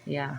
Yeah.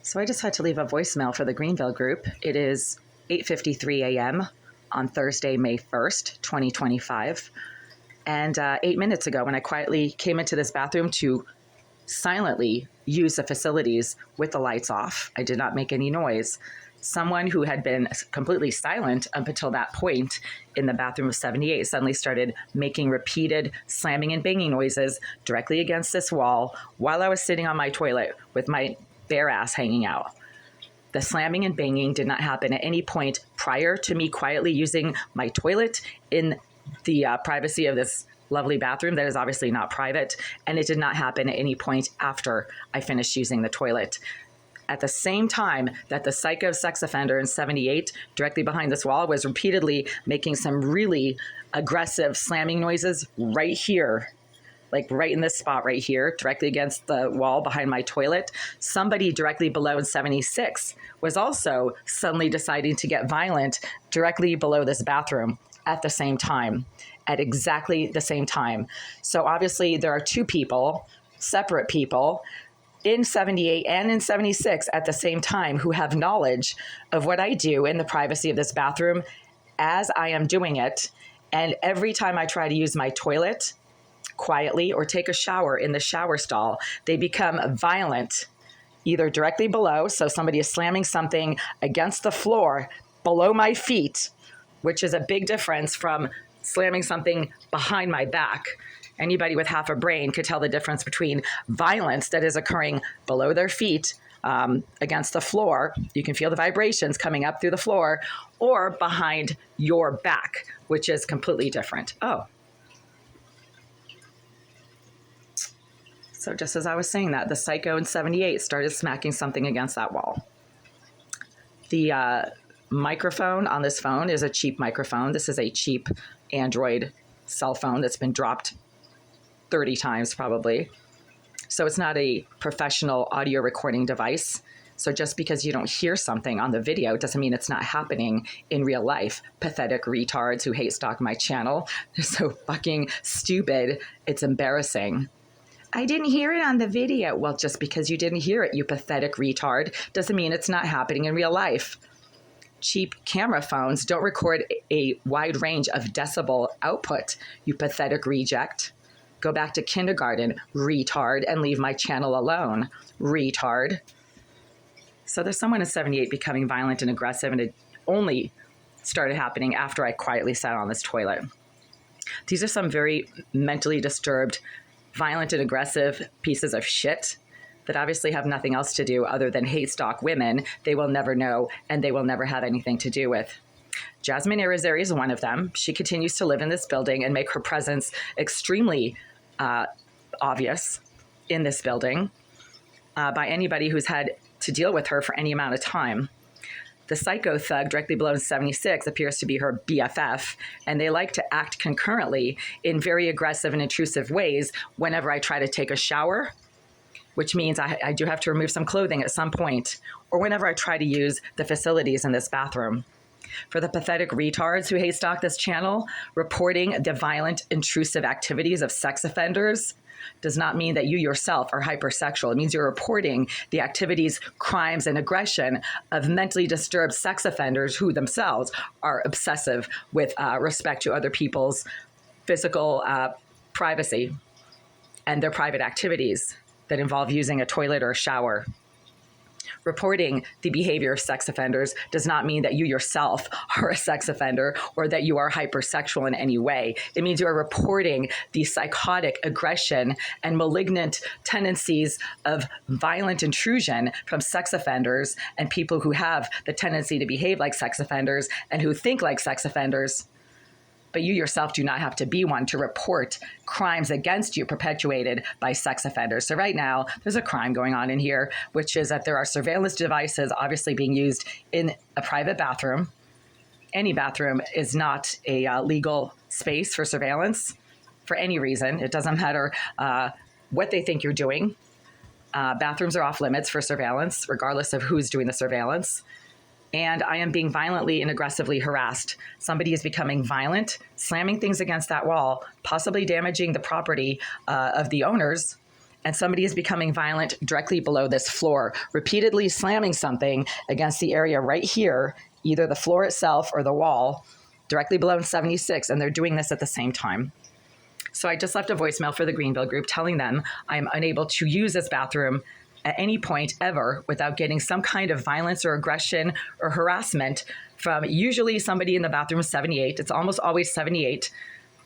So I just had to leave a voicemail for the Greenville group. It is 8:53 a.m. on Thursday, May 1st, 2025. And 8 minutes ago, when I quietly came into this bathroom to silently use the facilities with the lights off, I did not make any noise. Someone who had been completely silent up until that point in the bathroom of 78 suddenly started making repeated slamming and banging noises directly against this wall while I was sitting on my toilet with my bare ass hanging out. The slamming and banging did not happen at any point prior to me quietly using my toilet in the privacy of this lovely bathroom that is obviously not private, and it did not happen at any point after I finished using the toilet. At the same time that the psycho sex offender in 78 directly behind this wall was repeatedly making some really aggressive slamming noises right here, like right in this spot right here, directly against the wall behind my toilet, somebody directly below in 76 was also suddenly deciding to get violent directly below this bathroom at the same time, at exactly the same time. So obviously there are two people, separate people, in 78 and in 76 at the same time who have knowledge of what I do in the privacy of this bathroom as I am doing it. And every time I try to use my toilet quietly or take a shower in the shower stall, they become violent, either directly below, so somebody is slamming something against the floor below my feet, which is a big difference from slamming something behind my back. Anybody with half a brain could tell the difference between violence that is occurring below their feet against the floor. You can feel the vibrations coming up through the floor, or behind your back, which is completely different. Oh. So just as I was saying that, the psycho in 78 started smacking something against that wall. The microphone on this phone is a cheap microphone. This is a cheap Android cell phone that's been dropped 30 times probably. So it's not a professional audio recording device. So just because you don't hear something on the video doesn't mean it's not happening in real life. Pathetic retards who hate stalk my channel. They're so fucking stupid. It's embarrassing. I didn't hear it on the video. Well, just because you didn't hear it, you pathetic retard, doesn't mean it's not happening in real life. Cheap camera phones don't record a wide range of decibel output, you pathetic reject. Go back to kindergarten, retard, and leave my channel alone, retard. So there's someone in 78 becoming violent and aggressive, and it only started happening after I quietly sat on this toilet. These are some very mentally disturbed, violent and aggressive pieces of shit that obviously have nothing else to do other than hate stalk women they will never know and they will never have anything to do with. Jasmine Irizarry is one of them. She continues to live in this building and make her presence extremely obvious in this building by anybody who's had to deal with her for any amount of time. The psycho thug directly below 76 appears to be her BFF, and they like to act concurrently in very aggressive and intrusive ways whenever I try to take a shower, which means I do have to remove some clothing at some point, or whenever I try to use the facilities in this bathroom. For the pathetic retards who hate stalk this channel, reporting the violent, intrusive activities of sex offenders does not mean that you yourself are hypersexual. It means you're reporting the activities, crimes, and aggression of mentally disturbed sex offenders who themselves are obsessive with respect to other people's physical privacy and their private activities that involve using a toilet or a shower. Reporting the behavior of sex offenders does not mean that you yourself are a sex offender or that you are hypersexual in any way. It means you are reporting the psychotic aggression and malignant tendencies of violent intrusion from sex offenders and people who have the tendency to behave like sex offenders and who think like sex offenders. But you yourself do not have to be one to report crimes against you perpetuated by sex offenders. So right now, there's a crime going on in here, which is that there are surveillance devices obviously being used in a private bathroom. Any bathroom is not a legal space for surveillance for any reason. It doesn't matter what they think you're doing. Bathrooms are off limits for surveillance, regardless of who's doing the surveillance. And I am being violently and aggressively harassed. Somebody is becoming violent, slamming things against that wall, possibly damaging the property of the owners, and somebody is becoming violent directly below this floor, repeatedly slamming something against the area right here, either the floor itself or the wall, directly below 76, and they're doing this at the same time. So I just left a voicemail for the Greenville group telling them I'm unable to use this bathroom at any point ever without getting some kind of violence or aggression or harassment from usually somebody in the bathroom 78. It's almost always 78,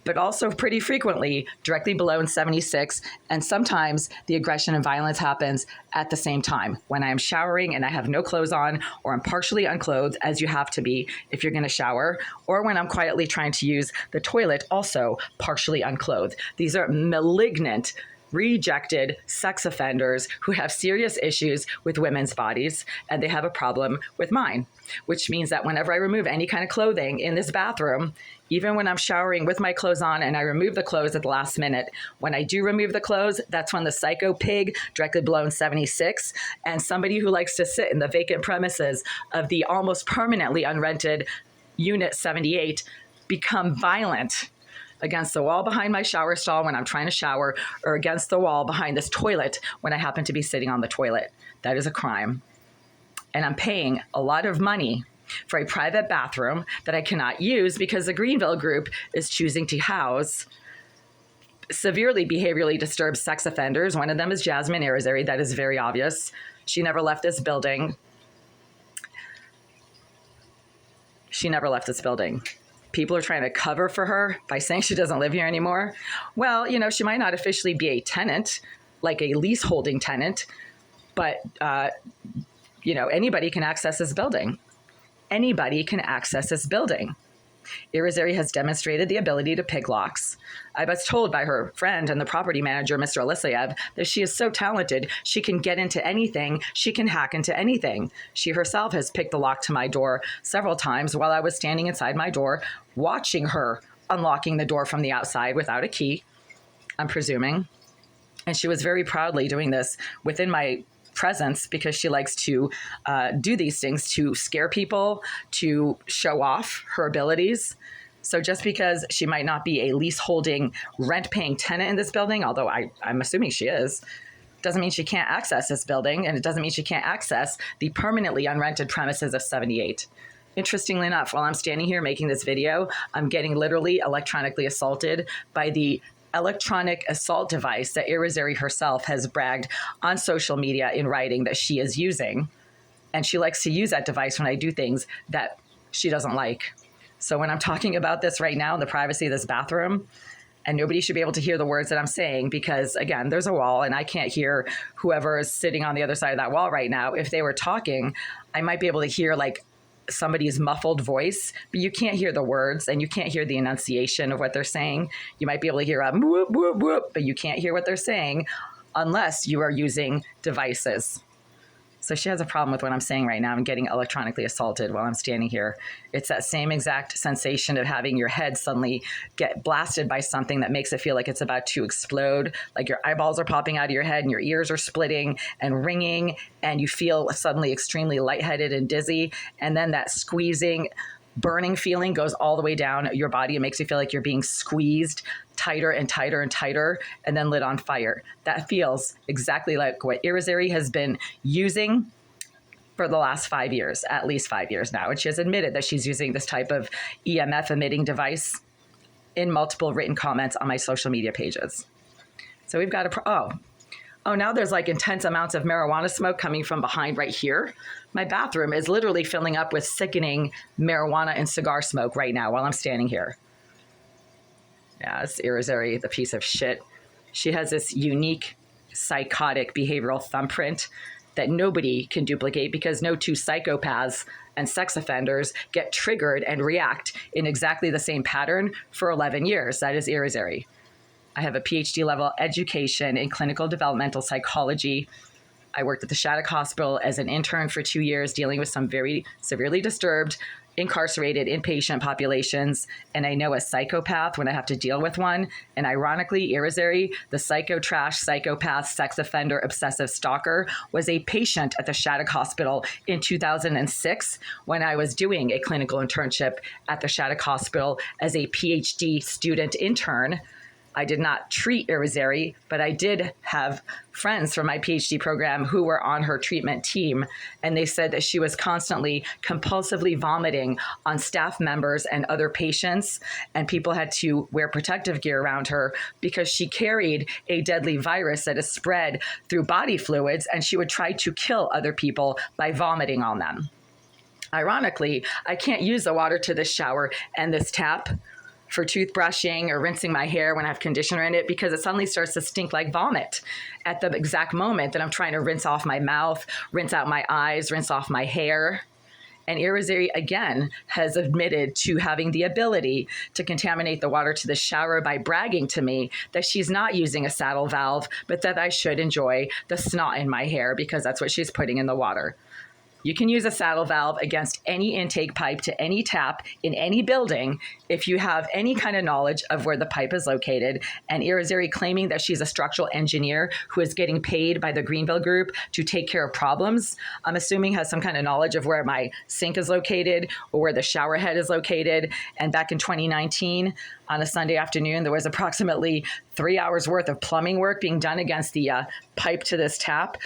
but also pretty frequently directly below in 76. And sometimes the aggression and violence happens at the same time when I'm showering and I have no clothes on, or I'm partially unclothed, as you have to be if you're going to shower, or when I'm quietly trying to use the toilet, also partially unclothed. These are malignant, rejected sex offenders who have serious issues with women's bodies, and they have a problem with mine, which means that whenever I remove any kind of clothing in this bathroom, even when I'm showering with my clothes on and I remove the clothes at the last minute, when I do remove the clothes, that's when the psycho pig directly below in 76 and somebody who likes to sit in the vacant premises of the almost permanently unrented unit 78 become violent against the wall behind my shower stall when I'm trying to shower, or against the wall behind this toilet when I happen to be sitting on the toilet. That is a crime. And I'm paying a lot of money for a private bathroom that I cannot use because the Greenville group is choosing to house severely behaviorally disturbed sex offenders. One of them is Jasmine Irizarry. That is very obvious. She never left this building. People are trying to cover for her by saying she doesn't live here anymore. Well, she might not officially be a tenant, like a leaseholding tenant, but, anybody can access this building. Irizarry has demonstrated the ability to pick locks. I was told by her friend and the property manager, Mr. Alisiev, that she is so talented, she can get into anything, she can hack into anything. She herself has picked the lock to my door several times while I was standing inside my door, watching her unlocking the door from the outside without a key, I'm presuming. And she was very proudly doing this within my presence because she likes to do these things to scare people, to show off her abilities. So just because she might not be a leaseholding, rent-paying tenant in this building, although I'm assuming she is, doesn't mean she can't access this building, and it doesn't mean she can't access the permanently unrented premises of 78. Interestingly enough, while I'm standing here making this video, I'm getting literally electronically assaulted by the electronic assault device that Irizarry herself has bragged on social media in writing that she is using. And she likes to use that device when I do things that she doesn't like. So when I'm talking about this right now in the privacy of this bathroom, and nobody should be able to hear the words that I'm saying because, again, there's a wall and I can't hear whoever is sitting on the other side of that wall right now. If they were talking, I might be able to hear like somebody's muffled voice, but you can't hear the words and you can't hear the enunciation of what they're saying. You might be able to hear a whoop, whoop, whoop, but you can't hear what they're saying unless you are using devices. So she has a problem with what I'm saying right now. I'm getting electronically assaulted while I'm standing here. It's that same exact sensation of having your head suddenly get blasted by something that makes it feel like it's about to explode, like your eyeballs are popping out of your head and your ears are splitting and ringing, and you feel suddenly extremely lightheaded and dizzy. And then that squeezing, burning feeling goes all the way down your body. It makes you feel like you're being squeezed tighter and tighter and tighter and then lit on fire. That feels exactly like what Irizarry has been using for the last 5 years, at least 5 years now. And she has admitted that she's using this type of EMF emitting device in multiple written comments on my social media pages. So we've got now there's like intense amounts of marijuana smoke coming from behind right here. My bathroom is literally filling up with sickening marijuana and cigar smoke right now while I'm standing here. Yeah, it's Irizarry, the piece of shit. She has this unique, psychotic behavioral thumbprint that nobody can duplicate because no two psychopaths and sex offenders get triggered and react in exactly the same pattern for 11 years. That is Irizarry. I have a PhD level education in clinical developmental psychology. I worked at the Shattuck Hospital as an intern for 2 years, dealing with some very severely disturbed, incarcerated inpatient populations. And I know a psychopath when I have to deal with one. And ironically, Irizarry, the psychopath, sex offender, obsessive stalker, was a patient at the Shattuck Hospital in 2006 when I was doing a clinical internship at the Shattuck Hospital as a PhD student intern. I did not treat Irizarry, but I did have friends from my PhD program who were on her treatment team, and they said that she was constantly compulsively vomiting on staff members and other patients, and people had to wear protective gear around her because she carried a deadly virus that is spread through body fluids, and she would try to kill other people by vomiting on them. Ironically, I can't use the water to this shower and this tap for toothbrushing or rinsing my hair when I have conditioner in it, because it suddenly starts to stink like vomit at the exact moment that I'm trying to rinse off my mouth, rinse out my eyes, rinse off my hair. And Irizarry, again, has admitted to having the ability to contaminate the water to the shower by bragging to me that she's not using a saddle valve, but that I should enjoy the snot in my hair because that's what she's putting in the water. You can use a saddle valve against any intake pipe to any tap in any building if you have any kind of knowledge of where the pipe is located. And Irizarry, claiming that she's a structural engineer who is getting paid by the Greenville Group to take care of problems, I'm assuming has some kind of knowledge of where my sink is located or where the shower head is located. And back in 2019, on a Sunday afternoon, there was approximately 3 hours worth of plumbing work being done against the pipe to this tap.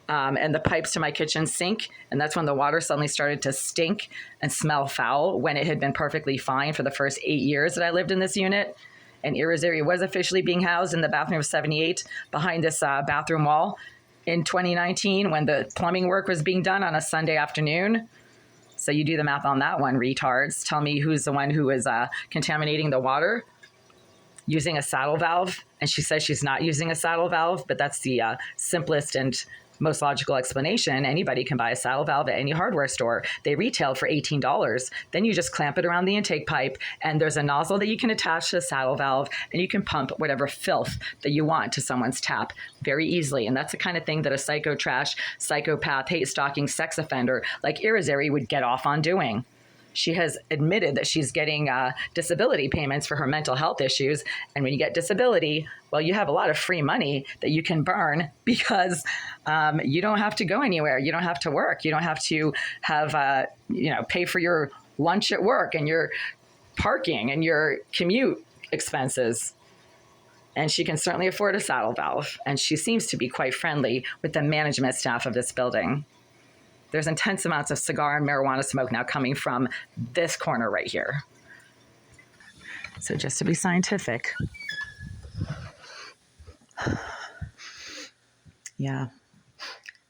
And the pipes to my kitchen sink. And that's when the water suddenly started to stink and smell foul, when it had been perfectly fine for the first 8 years that I lived in this unit. And Irizarry was officially being housed in the bathroom of 78 behind this bathroom wall in 2019 when the plumbing work was being done on a Sunday afternoon. So you do the math on that one, retards. Tell me who's the one who is contaminating the water using a saddle valve. And she says she's not using a saddle valve, but that's the simplest and most logical explanation. Anybody can buy a saddle valve at any hardware store. They retail for $18. Then you just clamp it around the intake pipe, and there's a nozzle that you can attach to the saddle valve, and you can pump whatever filth that you want to someone's tap very easily. And that's the kind of thing that a psycho trash, psychopath, hate-stalking sex offender like Irizarry would get off on doing. She has admitted that she's getting disability payments for her mental health issues. And when you get disability, well, you have a lot of free money that you can burn because you don't have to go anywhere. You don't have to work. You don't have to have, pay for your lunch at work and your parking and your commute expenses. And she can certainly afford a saddle valve. And she seems to be quite friendly with the management staff of this building. There's intense amounts of cigar and marijuana smoke now coming from this corner right here. So just to be scientific. Yeah,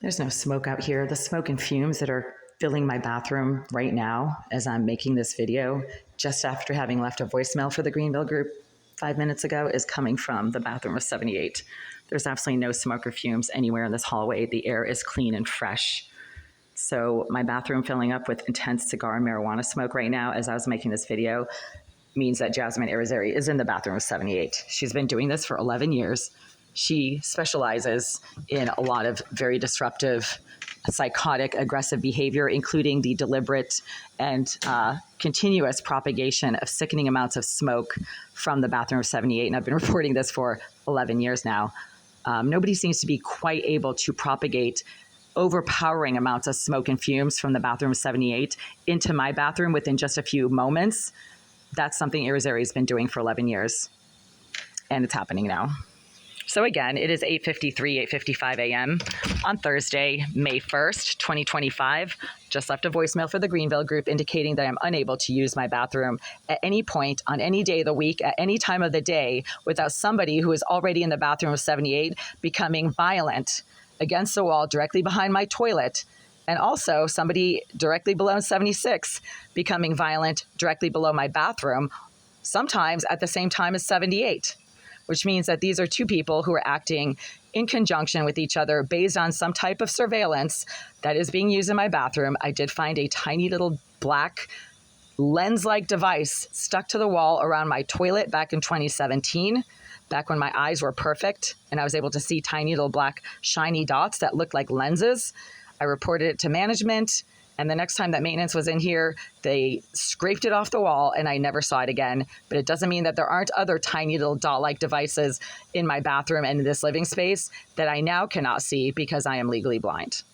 there's no smoke out here. The smoke and fumes that are filling my bathroom right now as I'm making this video, just after having left a voicemail for the Greenville Group 5 minutes ago, is coming from the bathroom of 78. There's absolutely no smoke or fumes anywhere in this hallway. The air is clean and fresh. So my bathroom filling up with intense cigar and marijuana smoke right now as I was making this video means that Jasmine Irizarry is in the bathroom of 78. She's been doing this for 11 years. She specializes in a lot of very disruptive, psychotic, aggressive behavior, including the deliberate and continuous propagation of sickening amounts of smoke from the bathroom of 78. And I've been reporting this for 11 years now. Nobody seems to be quite able to propagate overpowering amounts of smoke and fumes from the bathroom of 78 into my bathroom within just a few moments. That's something Irizarry has been doing for 11 years. And it's happening now. So again, it is 8:55 a.m. on Thursday, May 1st, 2025. Just left a voicemail for the Greenville Group indicating that I'm unable to use my bathroom at any point on any day of the week, at any time of the day, without somebody who is already in the bathroom of 78 becoming violent against the wall directly behind my toilet, and also somebody directly below 76 becoming violent directly below my bathroom, sometimes at the same time as 78, which means that these are two people who are acting in conjunction with each other based on some type of surveillance that is being used in my bathroom. I did find a tiny little black lens-like device stuck to the wall around my toilet back in 2017. Back when my eyes were perfect and I was able to see tiny little black shiny dots that looked like lenses. I reported it to management, and the next time that maintenance was in here, they scraped it off the wall and I never saw it again. But it doesn't mean that there aren't other tiny little dot-like devices in my bathroom and in this living space that I now cannot see because I am legally blind.